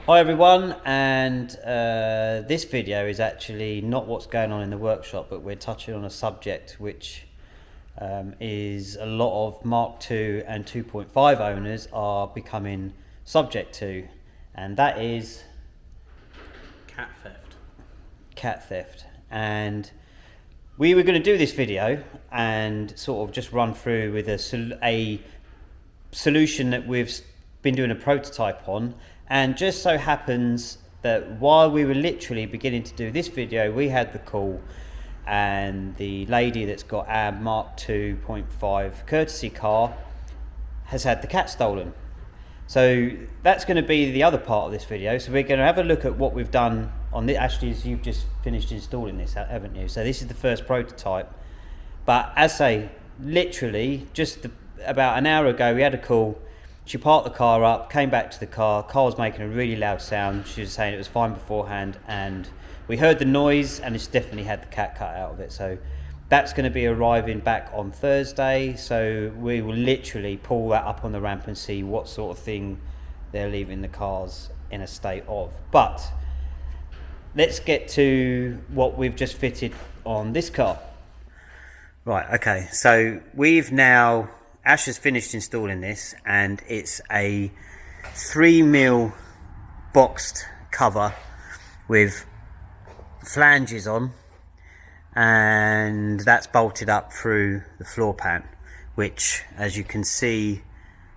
Hi everyone, and this video is actually not what's going on in the workshop, but we're touching on a subject which is a lot of Mark II and 2.5 owners are becoming subject to, and that is cat theft. Cat theft. And we were going to do this video and sort of just run through with a solution that we've been doing a prototype on. And just so happens that while we were literally beginning to do this video, we had the call, and the lady that's got our Mark 2.5 courtesy car has had the cat stolen. So that's going to be the other part of this video. So we're going to have a look at what we've done on this. Actually, as you've just finished installing this, haven't you? So this is the first prototype. But as I say, literally just about an hour ago, we had a call. She parked the car up, came back to the car was making a really loud sound. She was saying it was fine beforehand, and we heard the noise, and it's definitely had the cat cut out of it. So that's going to be arriving back on Thursday. So we will literally pull that up on the ramp and see what sort of thing they're leaving the cars in a state of. But let's get to what we've just fitted on this car. Right, okay, so Ash has finished installing this, and it's a 3mm boxed cover with flanges on, and that's bolted up through the floor pan, which, as you can see,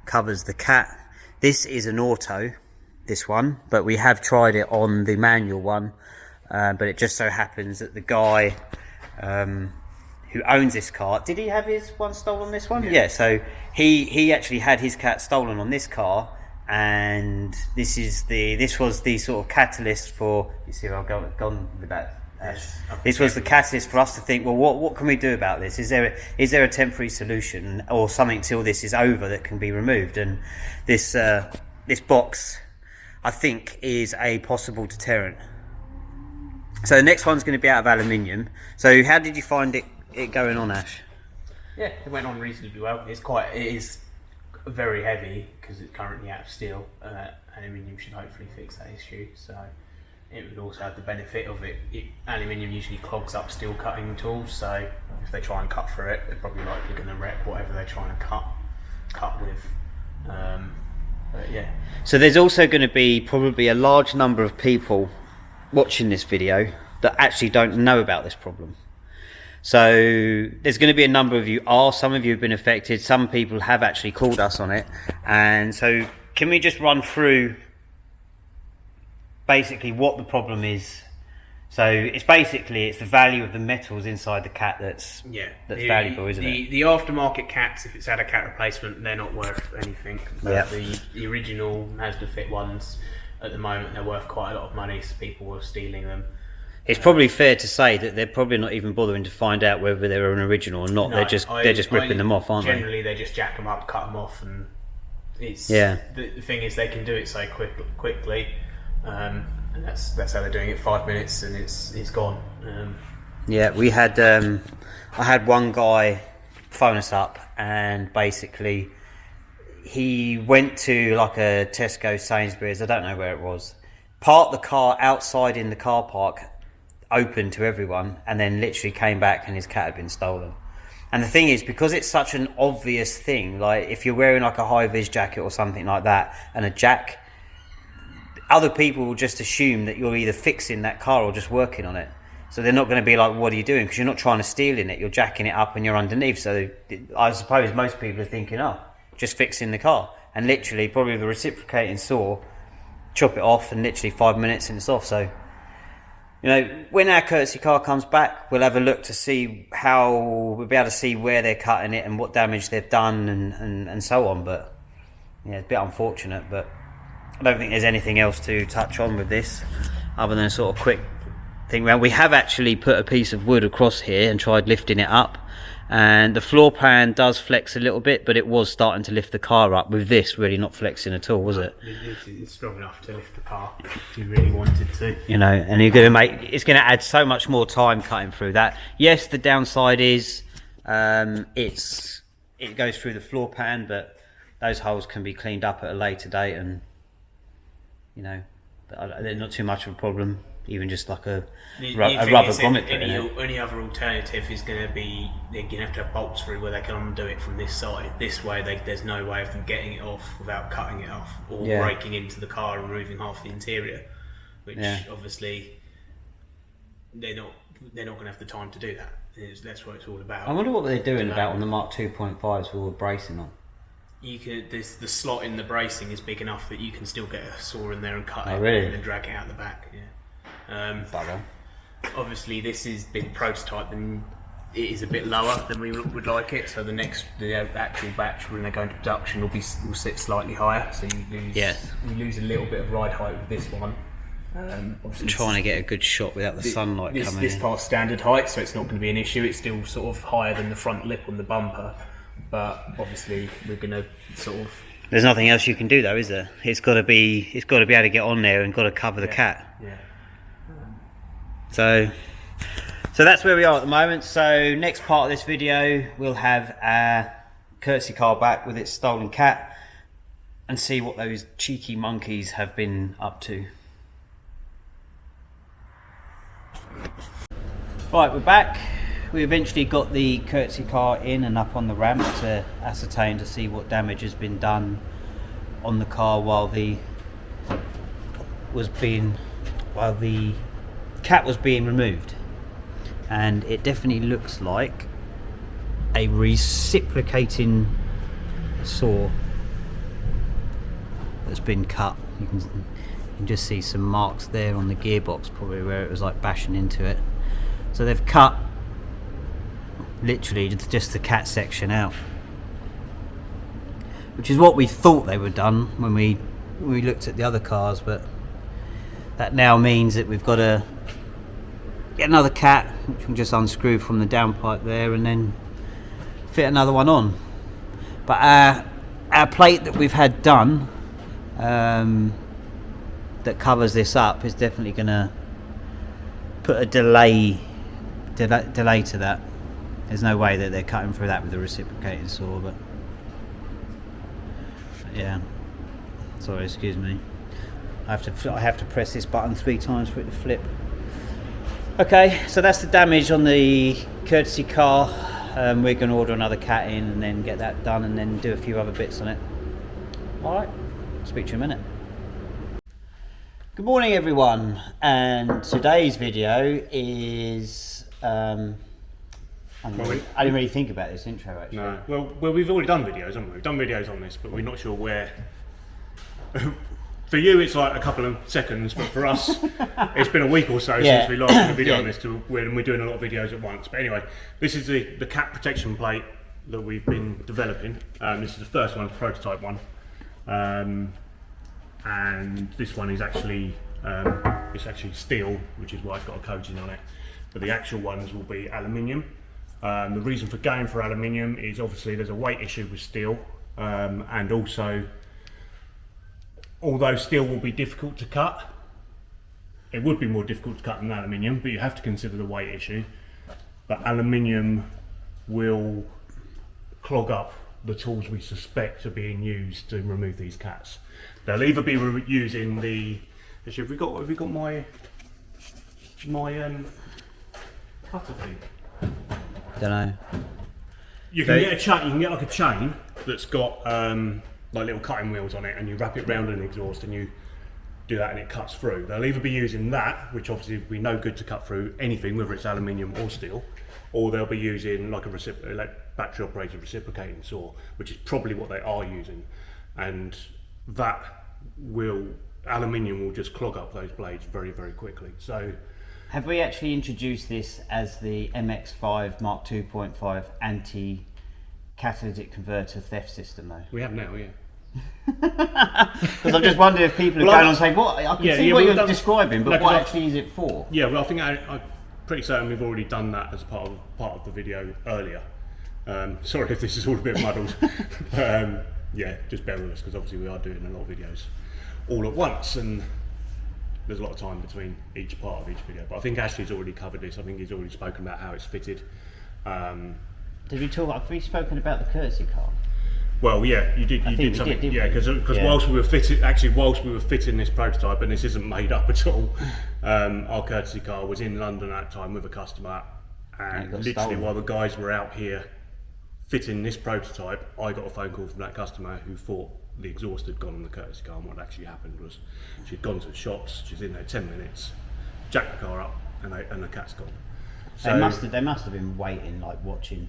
covers the cat. This is an auto, this one, but we have tried it on the manual one, but it just so happens that the guy who owns this car, did he have his one stolen, this one? Yeah, so he actually had his cat stolen on this car, and this was the sort of catalyst for, you see where I've gone with that? Yes, this was the catalyst for us to think, well, what can we do about this? Is there a temporary solution or something till this is over that can be removed? And this box, I think, is a possible deterrent. So the next one's going to be out of aluminium. So how did you find it going on, Ash? Yeah, it went on reasonably well. It is very heavy because it's currently out of steel. Aluminium should hopefully fix that issue. So it would also have the benefit of aluminium usually clogs up steel cutting tools. So if they try and cut through it, they're probably likely going to wreck whatever they're trying to cut with. But yeah. So there's also going to be probably a large number of people watching this video that actually don't know about this problem. So there's going to be a number of you some of you have been affected, some people have actually called us on it. And so can we just run through basically what the problem is? So it's the value of the metals inside the cat that's valuable, isn't it? The aftermarket cats, if it's had a cat replacement, they're not worth anything. But the original Mazda Fit ones, at the moment, they're worth quite a lot of money, so people are stealing them. It's probably fair to say that they're probably not even bothering to find out whether they're an original or not. No, they're just ripping them off, aren't generally, they just jack them up, cut them off, and it's the thing is they can do it so quickly, and that's how they're doing it. 5 minutes and it's gone. Yeah, we had I had one guy phone us up, and basically he went to like a Tesco, Sainsbury's, I don't know where it was, parked the car outside in the car park, open to everyone, and then literally came back and his cat had been stolen. And the thing is, because it's such an obvious thing, like if you're wearing like a high-vis jacket or something like that and a jack, other people will just assume that you're either fixing that car or just working on it. So they're not going to be like, what are you doing? Because you're not trying to steal in it, you're jacking it up and you're underneath. So I suppose most people are thinking, oh, just fixing the car. And literally probably the reciprocating saw, chop it off, and literally 5 minutes and it's off. So, you know, when our courtesy car comes back, we'll have a look to see we'll be able to see where they're cutting it and what damage they've done and so on. But yeah, it's a bit unfortunate, but I don't think there's anything else to touch on with this other than a sort of quick thing. Well, we have actually put a piece of wood across here and tried lifting it up, and the floor pan does flex a little bit, but it was starting to lift the car up. With this really not flexing at all, was it? It's strong enough to lift the car if you really wanted to. You know, and it's going to add so much more time cutting through that. Yes, the downside is it goes through the floor pan, but those holes can be cleaned up at a later date, and you know, they're not too much of a problem. Even just like a The rubber thing is, grommet put in it. any other alternative is going to be they're going to have bolts through where they can undo it from this side. This way, there's no way of them getting it off without cutting it off or breaking into the car and removing half the interior, which obviously they're not going to have the time to do that. That's what it's all about. I wonder what they're doing about on the Mark 2.5s with all the bracing on. The slot in the bracing is big enough that you can still get a saw in there and cut it really? and then drag it out the back. Yeah. Bugger. Obviously, this has been prototyped and it is a bit lower than we would like it. So the actual batch when they go into production will sit slightly higher. So you lose a little bit of ride height with this one. Trying to get a good shot without the sunlight coming in. This car's standard height, so it's not going to be an issue. It's still sort of higher than the front lip on the bumper, but obviously we're going to sort of. There's nothing else you can do though, is there? It's got to be able to get on there and got to cover the cat. Yeah. So that's where we are at the moment. So next part of this video, we'll have our courtesy car back with its stolen cat and see what those cheeky monkeys have been up to. Right, we're back. We eventually got the courtesy car in and up on the ramp to ascertain to see what damage has been done on the car while the cat was being removed, and it definitely looks like a reciprocating saw that's been cut. You can just see some marks there on the gearbox, probably where it was like bashing into it. So they've cut literally just the cat section out, which is what we thought they were done when we looked at the other cars, but that now means that we've got to get another cat, which we'll just unscrew from the downpipe there and then fit another one on. But our plate that we've had done that covers this up is definitely going to put a delay to that. There's no way that they're cutting through that with a reciprocating saw, but yeah. Sorry, excuse me. I have to press this button 3 times for it to flip. Okay, so that's the damage on the courtesy car. We're going to order another cat in and then get that done and then do a few other bits on it. Alright, speak to you in a minute. Good morning everyone, and today's video is... I didn't really think about this intro actually. No, well we've already done videos, haven't we? We've done videos on this, but we're not sure where... For you, it's like a couple of seconds, but for us, it's been a week or so since we last did a video on this. We're doing a lot of videos at once. But anyway, this is the cat protection plate that we've been developing. This is the first one, the prototype one, and this one is actually steel, which is why it's got a coating on it. But the actual ones will be aluminium. The reason for going for aluminium is obviously there's a weight issue with steel, and also, although steel will be difficult to cut, it would be more difficult to cut than aluminium, but you have to consider the weight issue. But aluminium will clog up the tools we suspect are being used to remove these cats. They'll either be using the... Actually, have we got my cutter thing? Don't know. You can get a chain. You can get like a chain that's got like little cutting wheels on it, and you wrap it round an exhaust and you do that and it cuts through. They'll either be using that, which obviously would be no good to cut through anything, whether it's aluminium or steel, or they'll be using like a battery operated reciprocating saw, which is probably what they are using, and aluminium will just clog up those blades very, very quickly. So have we actually introduced this as the MX5 Mark 2.5 anti-catalytic converter theft system though? we have now, yeah. Because I'm just wondering if people are going on saying, what? I can see what you're describing, but what actually is it for? Yeah, well, I think I'm pretty certain we've already done that as part of the video earlier. Sorry if this is all a bit muddled. Yeah, just bear with us, because obviously we are doing a lot of videos all at once, and there's a lot of time between each part of each video. But I think Ashley's already covered this. I think he's already spoken about how it's fitted. Have we spoken about the courtesy car? Well, yeah, you I think did we something. did, Yeah, didn't we? because Yeah. whilst we were fitting this prototype, and this isn't made up at all, our courtesy car was in London at that time with a customer, and it got literally stolen. while the guys were out here fitting this prototype, I got a phone call from that customer who thought the exhaust had gone on the courtesy car, and what actually happened was she'd gone to the shops, she's in there 10 minutes, jacked the car up, and the cat's gone. So They must have been waiting, like watching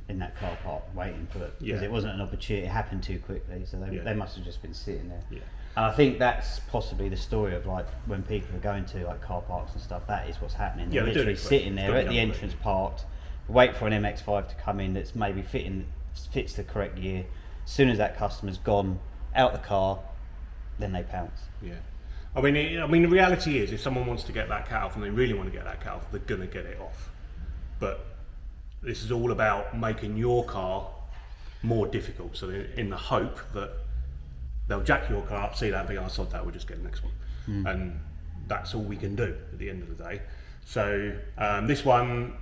in that car park, waiting for it, because Yeah. it wasn't an opportunity. It happened too quickly, so Yeah. they must have just been sitting there. Yeah. And I think that's possibly the story of like when people are going to like car parks and stuff. That is what's happening. They're Yeah, they do literally it quick. sitting It's there gotta at be the done entrance parked, wait for an MX-5 to come in that's maybe fits the correct year. As soon as that customer's gone out the car, then they pounce. Yeah, I mean, the reality is, if someone wants to get that cat off and they really want to get that cat off, they're gonna get it off. But this is all about making your car more difficult. So in the hope that they'll jack your car up, see that, and think, "Oh, sod that, we'll just get the next one," and that's all we can do at the end of the day. So this one,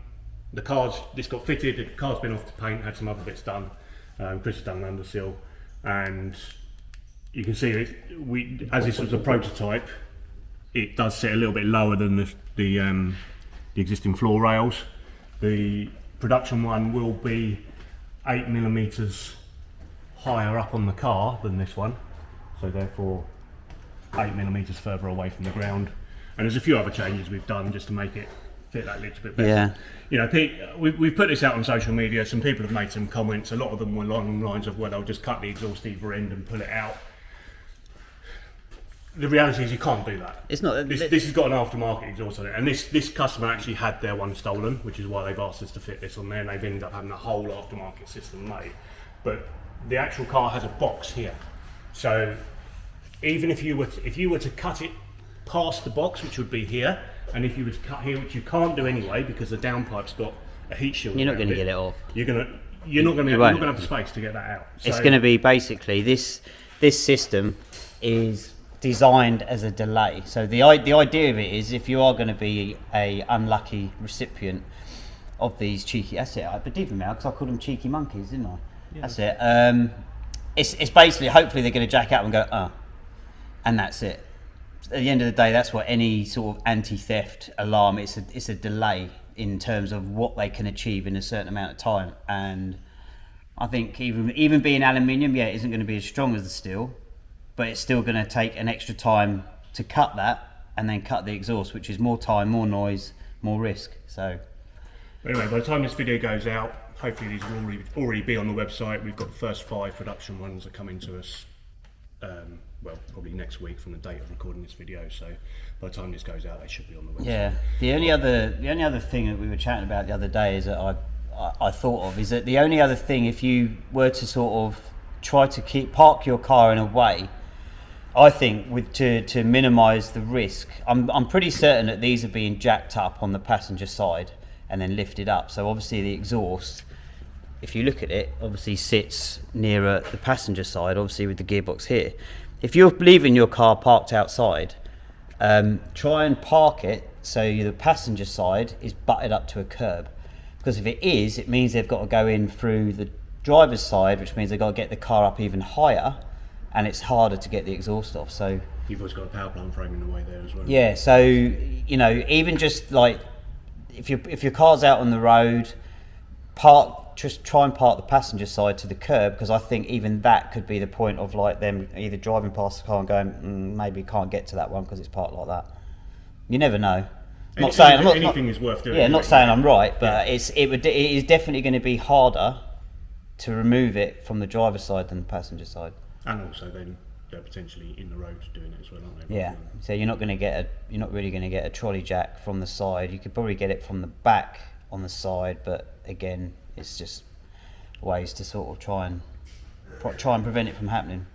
this got fitted. The car's been off the paint, had some other bits done. Chris has done an undersill, and you can see it. As this was a prototype, it does sit a little bit lower than the existing floor rails. The production one will be 8mm higher up on the car than this one, so therefore 8mm further away from the ground. And there's a few other changes we've done just to make it fit that little bit better. Yeah. You know, we've put this out on social media. Some people have made some comments. A lot of them were along the lines of, well, they'll just cut the exhaust either end and pull it out. The reality is you can't do that. It's not. This has got an aftermarket exhaust on it, and this customer actually had their one stolen, which is why they've asked us to fit this on there, and they've ended up having a whole aftermarket system made. But the actual car has a box here, so even if you were to cut it past the box, which would be here, and if you were to cut here, which you can't do anyway because the downpipe's got a heat shield. You're not around going to get it off. You're not going to have the space to get that out. It's So- going to be basically this system is designed as a delay. So the idea of it is, if you are going to be a unlucky recipient of these cheeky, that's it. I believe them now because I called them cheeky monkeys, didn't I? Yeah. That's it. It's basically, hopefully they're going to jack out and go, and that's it. At the end of the day, that's what any sort of anti-theft alarm. It's a delay in terms of what they can achieve in a certain amount of time. And I think even being aluminium, it isn't going to be as strong as the steel, but it's still going to take an extra time to cut that and then cut the exhaust, which is more time, more noise, more risk. So anyway, by the time this video goes out, hopefully these will already be on the website. We've got the first 5 production ones that are coming to us, well, probably next week from the date of recording this video. So by the time this goes out, they should be on the website. yeah, the only other thing that we were chatting about the other day is that I thought of is that the only other thing, if you were to sort of try to park your car in a way, I think to minimise the risk, I'm pretty certain that these are being jacked up on the passenger side and then lifted up. So obviously the exhaust, if you look at it, obviously sits nearer the passenger side, obviously with the gearbox here. If you're leaving your car parked outside, try and park it so the passenger side is butted up to a curb. Because if it is, it means they've got to go in through the driver's side, which means they've got to get the car up even higher, and it's harder to get the exhaust off. So You've also got a power plant frame in the way there as well. yeah, so even just like if your car's out on the road, just try and park the passenger side to the curb, because I think even that could be the point of like them either driving past the car and going, maybe can't get to that one because it's parked like that. You never know. Anything is worth doing. Yeah, not saying I'm right, but it is definitely going to be harder to remove it from the driver's side than the passenger side. And also then they're potentially in the road doing it as well, aren't they? Yeah, so you're not really going to get a trolley jack from the side. You could probably get it from the back on the side, but again, it's just ways to sort of try and prevent it from happening.